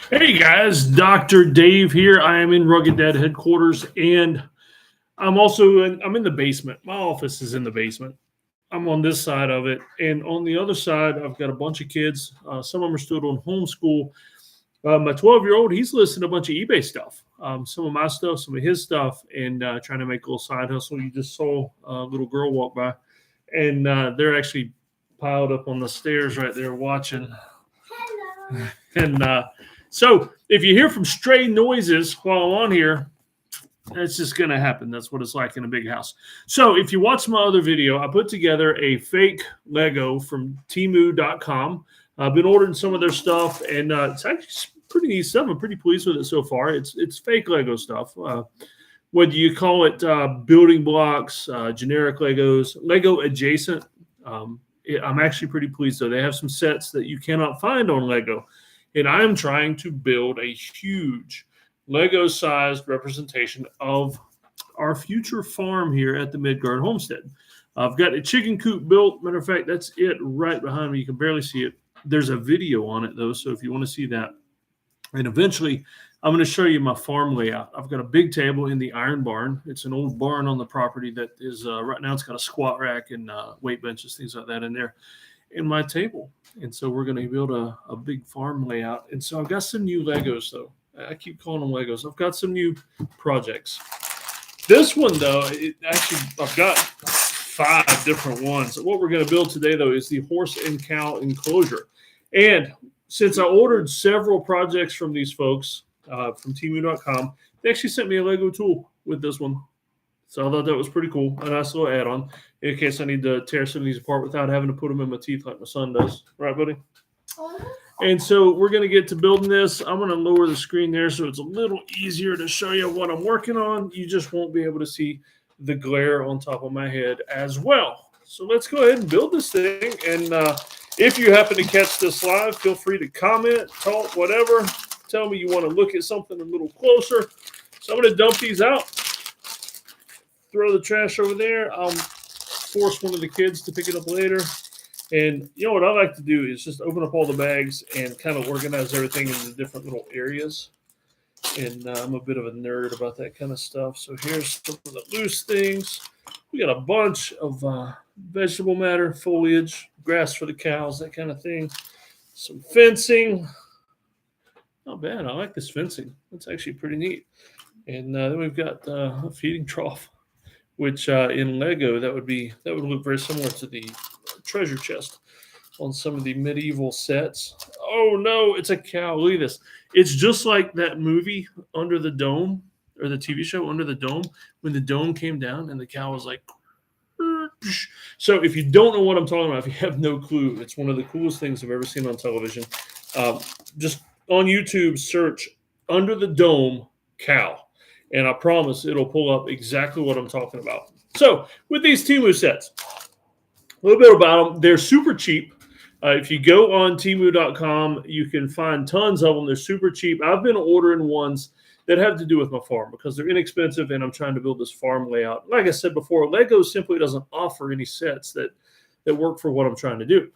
Hey guys, Dr. Dave here. I am in Rugged Dad headquarters and I'm in the basement. My office is in the basement. I'm on this side of it. And on the other side, I've got a bunch of kids. Some of them are still doing homeschool. My 12-year-old, he's listening to a bunch of eBay stuff. Some of my stuff, some of his stuff, and trying to make a little side hustle. You just saw a little girl walk by, and they're actually piled up on the stairs right there watching. And so if you hear from stray noises while I'm on here, that's just going to happen. That's what it's like in a big house. So if you watch my other video, I put together a fake Lego from Temu.com. I've been ordering some of their stuff, and it's actually pretty neat stuff. I'm pretty pleased with it so far. It's fake Lego stuff. Whether you call it building blocks, generic Legos, Lego adjacent, I'm actually pretty pleased though. They have some sets that you cannot find on Lego. And I am trying to build a huge Lego-sized representation of our future farm here at the Midgard Homestead. I've got a chicken coop built. Matter of fact, that's it right behind me. You can barely see it. There's a video on it, though, so if you want to see that. And eventually, I'm going to show you my farm layout. I've got a big table in the iron barn. It's an old barn on the property that is, right now, it's got a squat rack and weight benches, things like that in there. In my table. And so we're going to build a big farm layout. And so I've got some new Legos, though. I keep calling them Legos. I've got some new projects. This one, though, I've got 5 different ones. So what we're going to build today, though, is the horse and cow enclosure. And since I ordered several projects from these folks from Temu.com, they actually sent me a Lego tool with this one. So I thought that was pretty cool. A nice little add-on in case I need to tear some of these apart without having to put them in my teeth like my son does. Right, buddy? And so we're going to get to building this. I'm going to lower the screen there so it's a little easier to show you what I'm working on. You just won't be able to see the glare on top of my head as well. So let's go ahead and build this thing. And if you happen to catch this live, feel free to comment, talk, whatever. Tell me you want to look at something a little closer. So I'm going to dump these out. Throw the trash over there. I'll force one of the kids to pick it up later. And you know what I like to do is just open up all the bags and kind of organize everything into different little areas. And I'm a bit of a nerd about that kind of stuff. So here's some of the loose things. We got a bunch of vegetable matter, foliage, grass for the cows, that kind of thing. Some fencing. Not bad. I like this fencing. That's actually pretty neat. And then we've got a feeding trough, which in Lego that would look very similar to the treasure chest on some of the medieval sets. Oh no, it's a cow. Look at this. It's just like that movie Under the Dome, or the TV show Under the Dome, when the dome came down and the cow was like. So if you don't know what I'm talking about, if you have no clue, it's one of the coolest things I've ever seen on television. Just on YouTube, search Under the Dome cow. And I promise it'll pull up exactly what I'm talking about. So with these Temu sets, a little bit about them. They're super cheap. If you go on Temu.com, you can find tons of them. They're super cheap. I've been ordering ones that have to do with my farm because they're inexpensive and I'm trying to build this farm layout. Like I said before, Lego simply doesn't offer any sets that work for what I'm trying to do.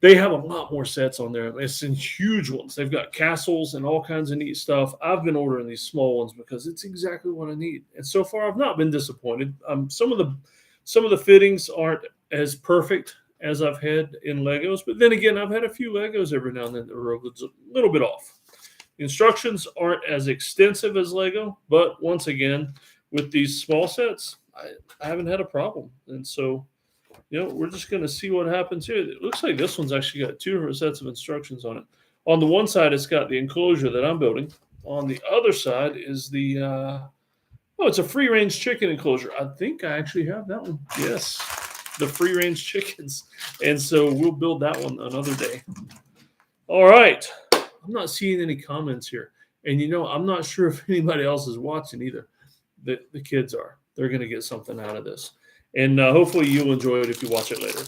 They have a lot more sets on there. It's in huge ones. They've got castles and all kinds of neat stuff. I've been ordering these small ones because it's exactly what I need. And so far, I've not been disappointed. Some of the fittings aren't as perfect as I've had in Legos, but then again, I've had a few Legos every now and then that are a little bit off. The instructions aren't as extensive as Lego, but once again, with these small sets, I haven't had a problem. And so, we're just going to see what happens here. It looks like this one's actually got 2 different sets of instructions on it. On the one side, it's got the enclosure that I'm building. On the other side is it's a free-range chicken enclosure. I think I actually have that one. Yes, the free-range chickens. And so we'll build that one another day. All right. I'm not seeing any comments here. And, I'm not sure if anybody else is watching either. The kids are. They're going to get something out of this. And hopefully you'll enjoy it if you watch it later.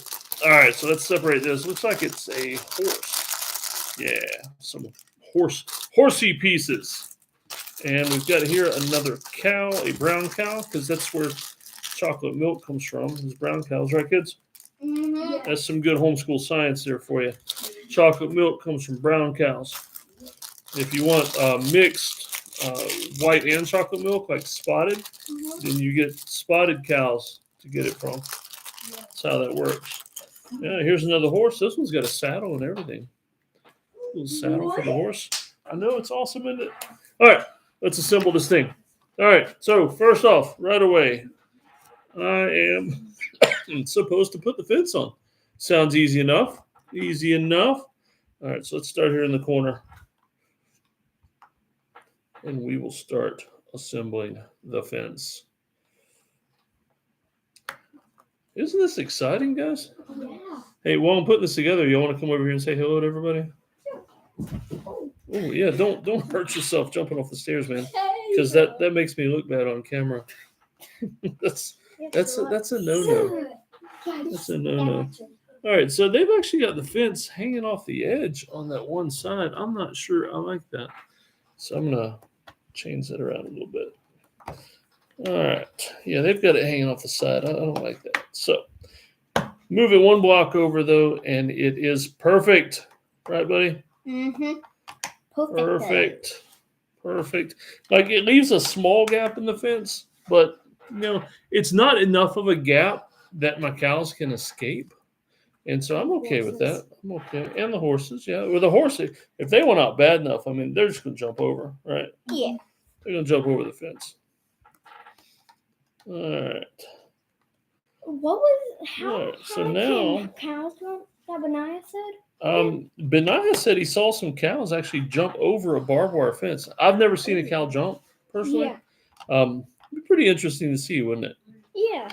All right, so let's separate this. Looks like it's a horse. Yeah, some horsey pieces. And we've got here another cow, a brown cow, because that's where chocolate milk comes from, is brown cows, right, kids? Mm-hmm. That's some good homeschool science there for you. Chocolate milk comes from brown cows. If you want mixed white and chocolate milk, like spotted, then you get spotted cows to get it from. That's how that works. Yeah, here's another horse. This one's got a saddle and everything. A little saddle for the horse. I know, it's awesome, isn't it? All right, let's assemble this thing. All right, so first off, right away, I am supposed to put the fence on. Sounds easy enough. Easy enough. All right, so let's start here in the corner. And we will start assembling the fence. Isn't this exciting, guys? Yeah. Hey, while I'm putting this together, you want to come over here and say hello to everybody? Oh yeah, don't hurt yourself jumping off the stairs, man, because that makes me look bad on camera. that's a no-no. That's a no-no. All right, so they've actually got the fence hanging off the edge on that one side. I'm not sure I like that, so I'm gonna change that around a little bit. All right, yeah, they've got it hanging off the side. I don't like that. So move it one block over though, and it is perfect, right, buddy? Mm-hmm. Perfect. Like, it leaves a small gap in the fence, but it's not enough of a gap that my cows can escape. And so I'm okay with that. I'm okay. And the horses, yeah. With the horses, if they went out bad enough, I mean, they're just going to jump over, right? Yeah. They're going to jump over the fence. All right. So now cows jump? That Benaiah said? Benaiah said he saw some cows actually jump over a barbed wire fence. I've never seen a cow jump personally. Yeah. It'd be pretty interesting to see, wouldn't it? Yeah.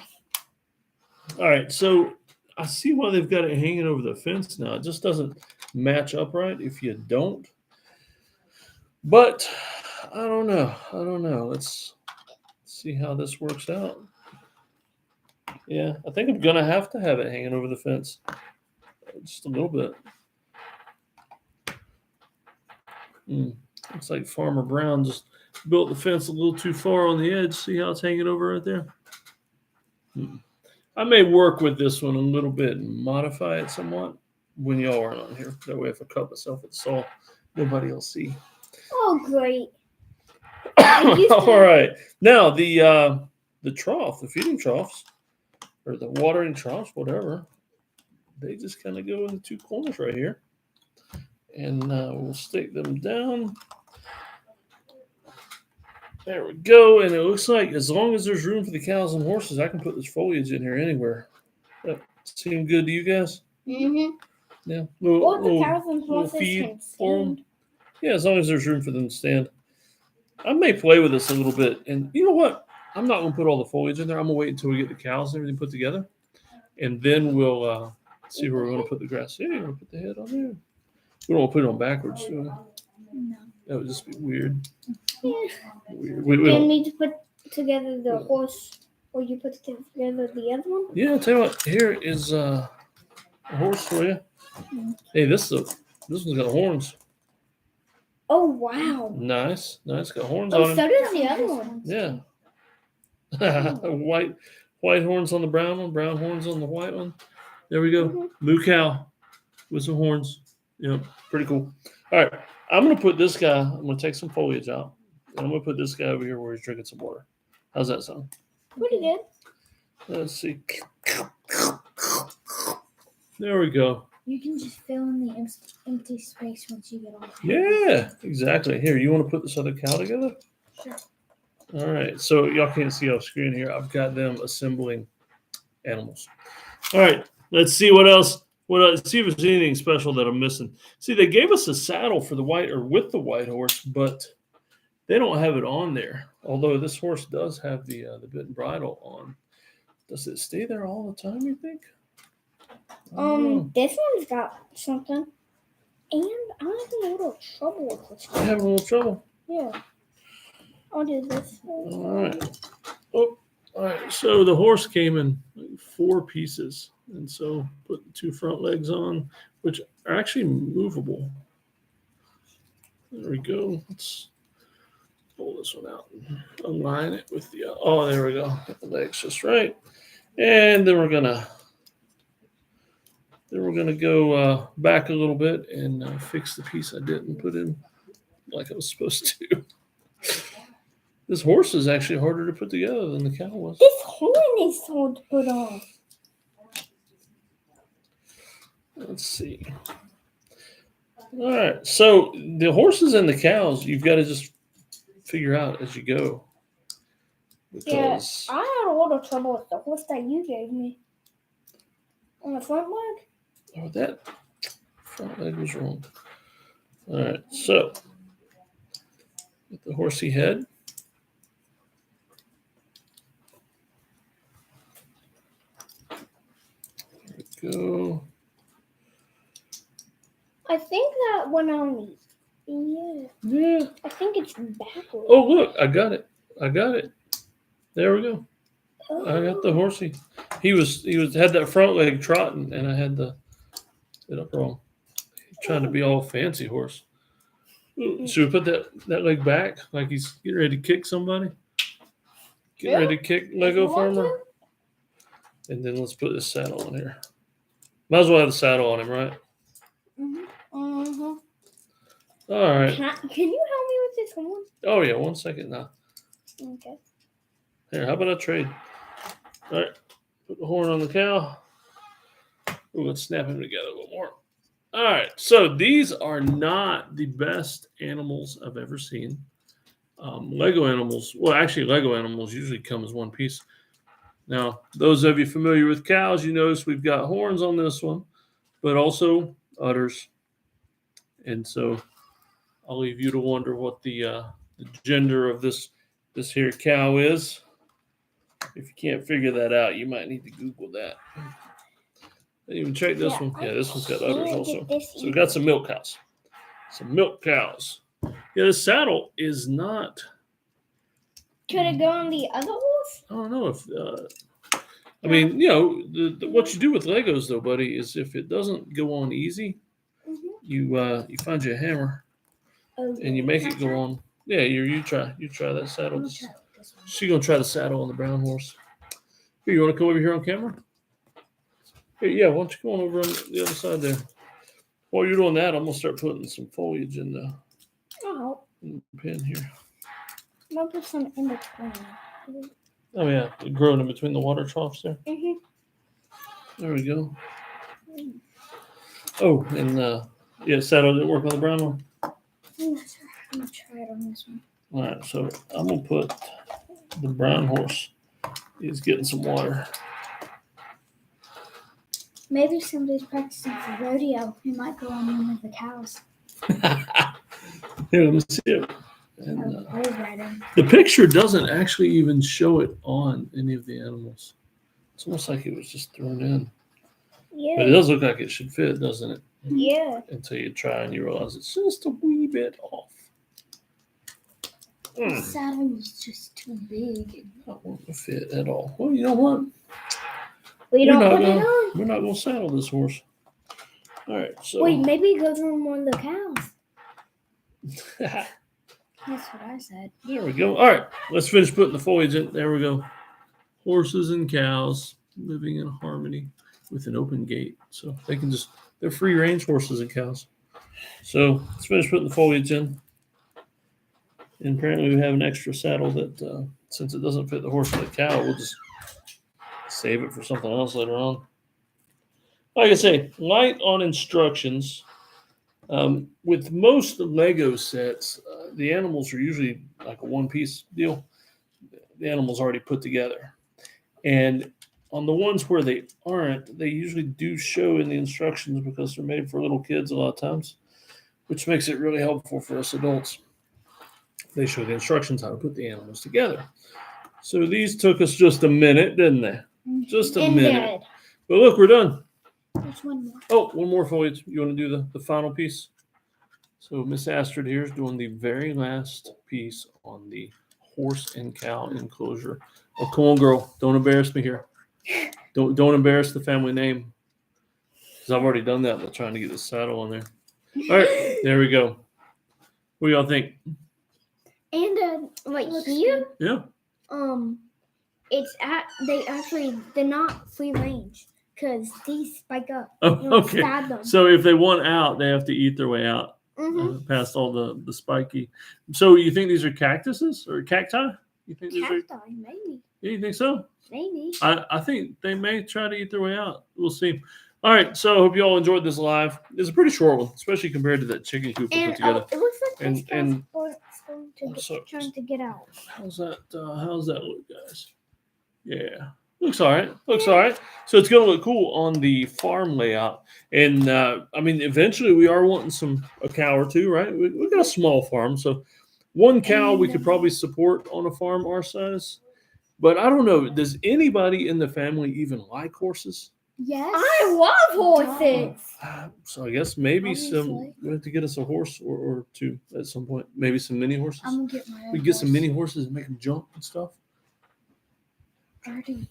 All right, so I see why they've got it hanging over the fence now. It just doesn't match up right if you don't. But I don't know. Let's see how this works out. Yeah, I think I'm gonna have to have it hanging over the fence just a little bit. Looks like Farmer Brown just built the fence a little too far on the edge. See how it's hanging over right there? I may work with this one a little bit and modify it somewhat when y'all aren't on here. That way if I cut myself at the saw, nobody will see. Oh, great. All right. Now, the trough, the feeding troughs, or the watering troughs, whatever, they just kind of go in the two corners right here. And we'll stick them down. There we go. And it looks like as long as there's room for the cows and horses, I can put this foliage in here anywhere. That seem good to you guys? Mm-hmm. Yeah. Or the cows and horses can stand. Yeah, as long as there's room for them to stand. I may play with this a little bit. And you know what? I'm not going to put all the foliage in there. I'm going to wait until we get the cows and everything put together. And then we'll see where we're going to put the grass. Yeah, we're going to put the head on there. We don't want to put it on backwards, do we? No. That would just be weird. Yeah. Weird. We don't need to put together the horse, or you put together the other one? Yeah, I'll tell you what. Here is a horse for you. Hey, this one's got horns. Oh, wow. Nice. Got horns on Oh, him. so does the other one. Yeah. white horns on the brown one, brown horns on the white one. There we go. Moo cow with some horns. Yep, pretty cool. All right, I'm going to put this guy, I'm going to take some foliage out, and I'm going to put this guy over here where he's drinking some water. How's that sound? Pretty good. Let's see. There we go. You can just fill in the empty space once you get all. Yeah, exactly. Here, you want to put this other cow together? Sure. All right, so y'all can't see off screen here. I've got them assembling animals. All right, let's see what else. Let's see if there's anything special that I'm missing. See, they gave us a saddle for the white with the white horse, but they don't have it on there. Although this horse does have the bit and bridle on. Does it stay there all the time, you think? This one's got something, and I'm having a little trouble with this one. You're having a little trouble? Yeah. I'll do this. All right. Oh, all right. So the horse came in 4 pieces. And so put the 2 front legs on, which are actually movable. There we go. Let's pull this one out and align it with the, oh, there we go. Get the legs just right. And then we're gonna go back a little bit and fix the piece I didn't put in like I was supposed to. This horse is actually harder to put together than the cow was. This horn is hard to put on. Let's see. All right. So the horses and the cows, you've got to just figure out as you go. Because Yeah, I had a lot of trouble with the horse that you gave me. On the front leg? oh, that front leg was wrong. All right. So with the horsey head. There we go. I think that went on the. Yeah. Yeah. I think it's backwards. Oh, look. I got it. There we go. I got the horsey. He had that front leg trotting, and I had it up wrong. He's trying to be all fancy horse. Ooh, should we put that leg back like he's getting ready to kick somebody? Getting ready to kick Lego Farmer. And then let's put this saddle on here. Might as well have the saddle on him, right? All right. Can you help me with this horn? Oh yeah, 1 second now. Okay. Here, how about I trade? All right, put the horn on the cow. Ooh, let's snap him together a little more. All right, so these are not the best animals I've ever seen. Lego animals, well, actually, Lego animals usually come as one piece. Now, those of you familiar with cows, you notice we've got horns on this one, but also udders. And so I'll leave you to wonder what the gender of this here cow is. If you can't figure that out, you might need to Google that. I didn't even check this one. Yeah, this one's got udders also. So we got some milk cows. Some milk cows. Yeah, the saddle is not. Could it go on the other horse? I don't know if. I mean, you know, what you do with Legos, though, buddy, is if it doesn't go on easy, you find you a hammer and you make it go on. Yeah, you try that saddle. She's gonna try the saddle on the brown horse. Here, you want to come over here on camera? Here, yeah, why don't you come on over on the other side there? While you're doing that, I'm gonna start putting some foliage in the pen here. I'm gonna put some in between. Oh yeah, growing in between the water troughs there. There we go. Oh, and yeah, saddle didn't work on the brown one. I'm gonna try it on this one. All right, so I'm gonna put the brown horse. He's getting some water. Maybe somebody's practicing for rodeo. He might go on one of the cows. Here, let me see it. And, the picture doesn't actually even show it on any of the animals. It's almost like it was just thrown in. Yeah. But it does look like it should fit, doesn't it? Yeah. Until you try and you realize it's just a wee bit off. The saddle was just too big. Not want to fit at all. Well, you know what? We're not going to saddle this horse. All right. So wait, maybe it goes on one of the cows. That's what I said. There we go. All right. Let's finish putting the foliage in. There we go. Horses and cows living in harmony with an open gate. So they're free range horses and cows. So let's finish putting the foliage in. And apparently we have an extra saddle that, since it doesn't fit the horse or the cow, we'll just save it for something else later on. Like I say, light on instructions. With most Lego sets, the animals are usually like a one-piece deal. The animal's already put together. And on the ones where they aren't, they usually do show in the instructions because they're made for little kids a lot of times, which makes it really helpful for us adults. They show the instructions how to put the animals together. So these took us just a minute, didn't they? Just a minute. But look, we're done. There's one more. Oh, one more foliage. You want to do the final piece? So Miss Astrid here is doing the very last piece on the horse and cow enclosure. Oh, come on, girl. Don't embarrass me here. Don't embarrass the family name. Because I've already done that by trying to get the saddle on there. All right, there we go. What do y'all think? And right here, yeah. They're not free range because these spike up. Oh, okay. So if they want out, they have to eat their way out. past all the spiky. So you think these are cactuses or cacti? You think these are? Cacti, maybe. Yeah, you think so? Maybe. I think they may try to eat their way out. We'll see. All right, so I hope you all enjoyed this live. It's a pretty short one, especially compared to that chicken coop we put And together. it looks like And- this guy's and- trying to get out. How's that look, guys? Yeah, looks all right. Looks all right. So it's gonna look cool on the farm layout. And I mean, eventually we are wanting a cow or two, right? We got a small farm, so one cow we could probably support on a farm our size. But I don't know. Does anybody in the family even like horses? Yes. I love horses. So I guess maybe Obviously. we have to get us a horse or two at some point. Maybe some mini horses. I'm gonna get my own We get some horse. mini horses and make them jump and stuff. I already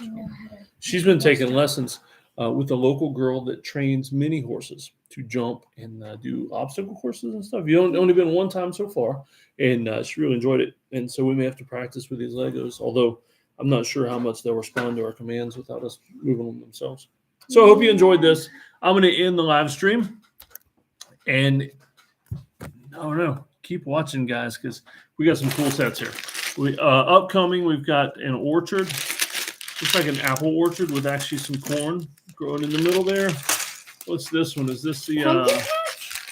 know how to. She's been taking lessons with a local girl that trains mini horses to jump and do obstacle courses and stuff. You only been one time so far, and she really enjoyed it. And so we may have to practice with these Legos, although I'm not sure how much they'll respond to our commands without us moving them themselves. So I hope you enjoyed this. I'm going to end the live stream, and I don't know. Keep watching, guys, because we got some cool sets here. Upcoming, we've got an orchard. Looks like an apple orchard with actually some corn growing in the middle there. What's this one? Is this the? Oh,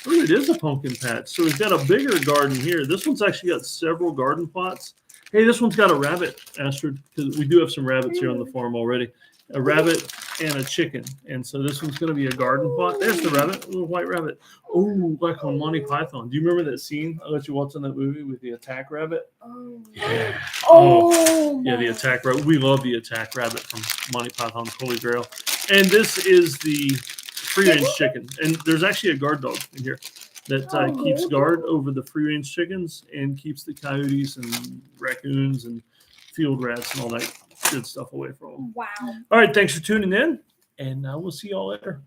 it is a pumpkin patch. So we've got a bigger garden here. This one's actually got several garden plots. Hey, this one's got a rabbit, Astrid, because we do have some rabbits here on the farm already. A rabbit and a chicken. And so this one's going to be a garden plot. There's the rabbit, a little white rabbit. Oh, like on Monty Python. Do you remember that scene I let you watch on that movie with the attack rabbit? Oh. Yeah. Oh. Yeah, the attack rabbit. We love the attack rabbit from Monty Python's Holy Grail. And this is the free-range chicken. And there's actually a guard dog in here that keeps guard over the free-range chickens and keeps the coyotes and raccoons and field rats and all that good stuff away from them. Wow. All right, thanks for tuning in, and we'll see y'all later.